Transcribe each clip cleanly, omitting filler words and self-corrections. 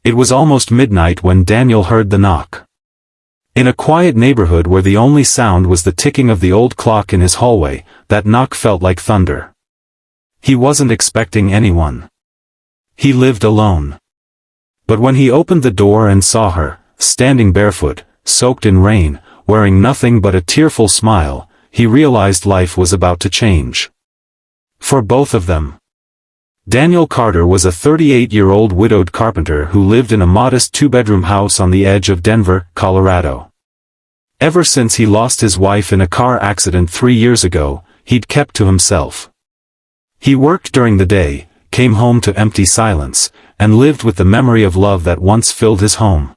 It was almost midnight when Daniel heard the knock. In a quiet neighborhood where the only sound was the ticking of the old clock in his hallway, that knock felt like thunder. He wasn't expecting anyone. He lived alone. But when he opened the door and saw her, standing barefoot, soaked in rain, wearing nothing but a tearful smile, he realized life was about to change. For both of them. Daniel Carter was a 38-year-old widowed carpenter who lived in a modest two-bedroom house on the edge of Denver, Colorado. Ever since he lost his wife in a car accident 3 years ago, he'd kept to himself. He worked during the day, came home to empty silence, and lived with the memory of love that once filled his home.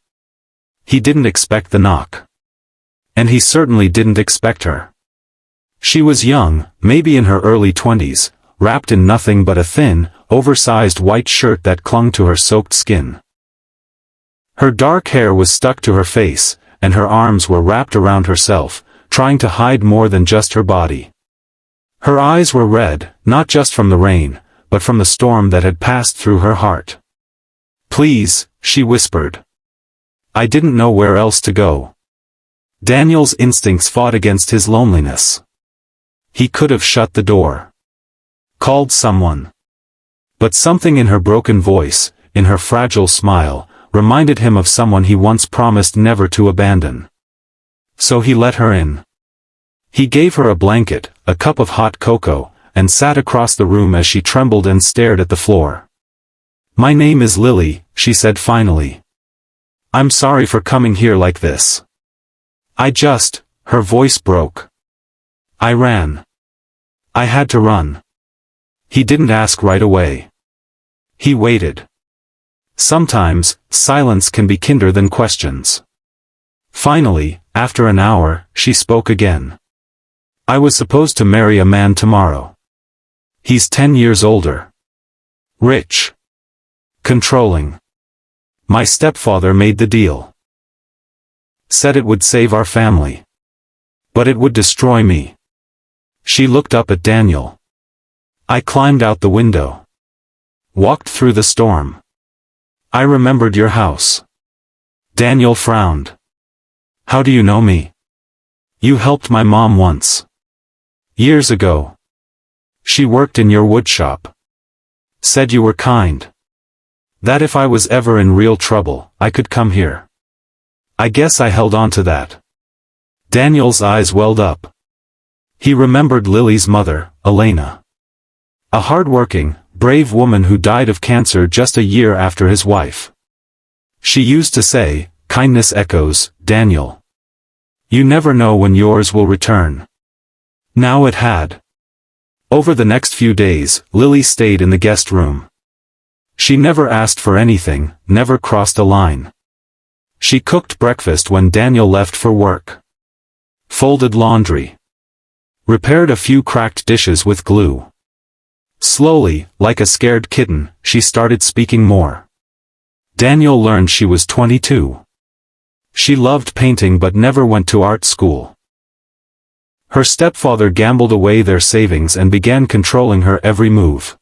He didn't expect the knock. And he certainly didn't expect her. She was young, maybe in her early 20s, wrapped in nothing but a thin, oversized white shirt that clung to her soaked skin. Her dark hair was stuck to her face, and her arms were wrapped around herself, trying to hide more than just her body. Her eyes were red, not just from the rain, but from the storm that had passed through her heart. "Please," she whispered. "I didn't know where else to go." Daniel's instincts fought against his loneliness. He could have shut the door. Called someone. But something in her broken voice, in her fragile smile, reminded him of someone he once promised never to abandon. So he let her in. He gave her a blanket, a cup of hot cocoa, and sat across the room as she trembled and stared at the floor. "My name is Lily," she said finally. "I'm sorry for coming here like this. Her voice broke. "I ran. I had to run." He didn't ask right away. He waited. Sometimes, silence can be kinder than questions. Finally, after an hour, she spoke again. "I was supposed to marry a man tomorrow. He's 10 years older. Rich. Controlling. My stepfather made the deal. Said it would save our family. But it would destroy me." She looked up at Daniel. "I climbed out the window. Walked through the storm. I remembered your house." Daniel frowned. "How do you know me?" "You helped my mom once. Years ago. She worked in your woodshop. Said you were kind. That if I was ever in real trouble, I could come here. I guess I held on to that." Daniel's eyes welled up. He remembered Lily's mother, Elena. A hard-working, brave woman who died of cancer just a year after his wife. She used to say, "Kindness echoes, Daniel. You never know when yours will return." Now it had. Over the next few days, Lily stayed in the guest room. She never asked for anything, never crossed a line. She cooked breakfast when Daniel left for work. Folded laundry. Repaired a few cracked dishes with glue. Slowly, like a scared kitten, she started speaking more. Daniel learned she was 22. She loved painting but never went to art school. Her stepfather gambled away their savings and began controlling her every move.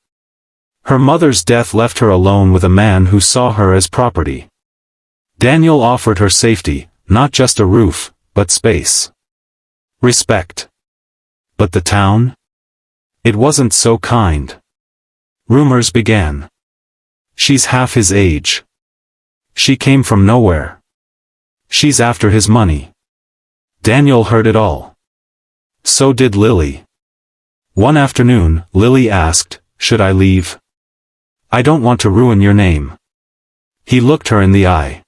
Her mother's death left her alone with a man who saw her as property. Daniel offered her safety, not just a roof, but space. Respect. But the town? It wasn't so kind. Rumors began. She's half his age. She came from nowhere. She's after his money. Daniel heard it all. So did Lily. One afternoon, Lily asked, "Should I leave? I don't want to ruin your name." He looked her in the eye.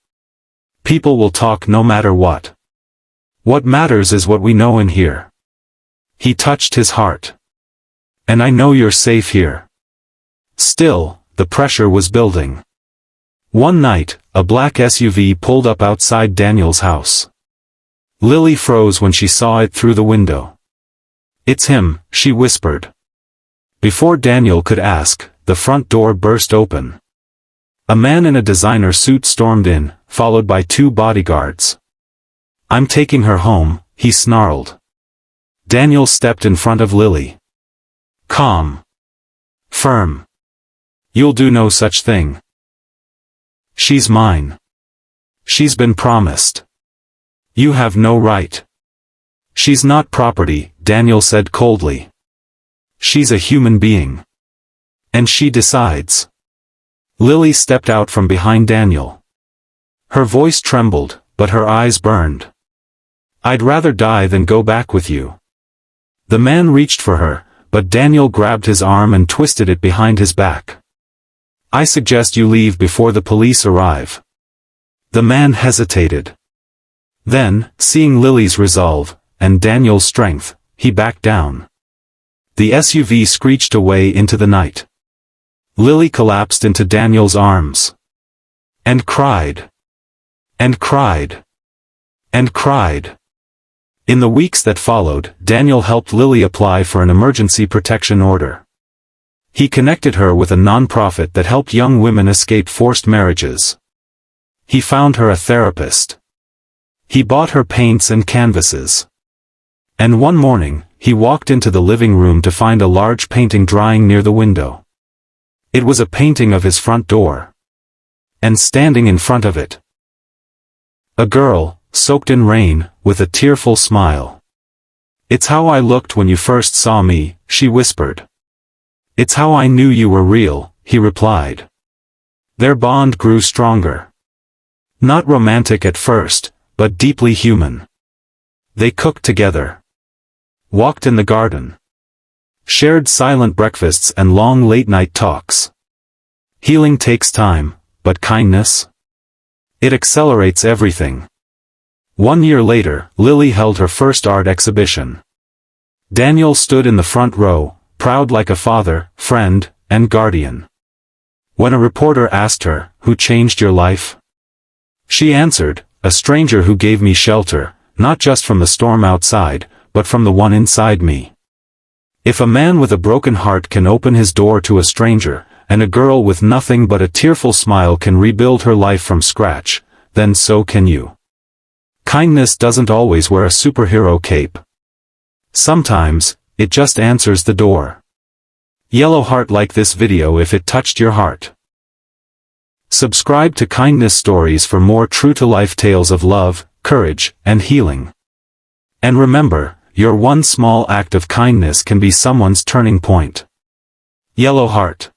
"People will talk no matter what. What matters is what we know in here." He touched his heart. "And I know you're safe here." Still, the pressure was building. One night, a black SUV pulled up outside Daniel's house. Lily froze when she saw it through the window. "It's him," she whispered. Before Daniel could ask, the front door burst open. A man in a designer suit stormed in, followed by 2 bodyguards. "I'm taking her home," he snarled. Daniel stepped in front of Lily. Calm. Firm. "You'll do no such thing." She's mine. She's been promised. You have no right. She's not property, Daniel said coldly. She's a human being. And she decides. Lily stepped out from behind Daniel. Her voice trembled, but her eyes burned. I'd rather die than go back with you. The man reached for her, but Daniel grabbed his arm and twisted it behind his back. I suggest you leave before the police arrive. The man hesitated. Then, seeing Lily's resolve, and Daniel's strength, he backed down. The SUV screeched away into the night. Lily collapsed into Daniel's arms. And cried. And cried. And cried. In the weeks that followed, Daniel helped Lily apply for an emergency protection order. He connected her with a non-profit that helped young women escape forced marriages. He found her a therapist. He bought her paints and canvases. And one morning, he walked into the living room to find a large painting drying near the window. It was a painting of his front door. And standing in front of it, a girl, soaked in rain, with a tearful smile. It's how I looked when you first saw me, she whispered. It's how I knew you were real, he replied. Their bond grew stronger. Not romantic at first, but deeply human. They cooked together. Walked in the garden. Shared silent breakfasts and long late-night talks. Healing takes time, but kindness? It accelerates everything. 1 year later, Lily held her first art exhibition. Daniel stood in the front row, proud like a father, friend, and guardian. When a reporter asked her, "Who changed your life?" she answered, "A stranger who gave me shelter, not just from the storm outside, but from the one inside me." If a man with a broken heart can open his door to a stranger, and a girl with nothing but a tearful smile can rebuild her life from scratch, then so can you. Kindness doesn't always wear a superhero cape. Sometimes, it just answers the door. Yellow heart, like this video if it touched your heart. Subscribe to Kindness Stories for more true-to-life tales of love, courage, and healing. And remember, your one small act of kindness can be someone's turning point. Yellow heart.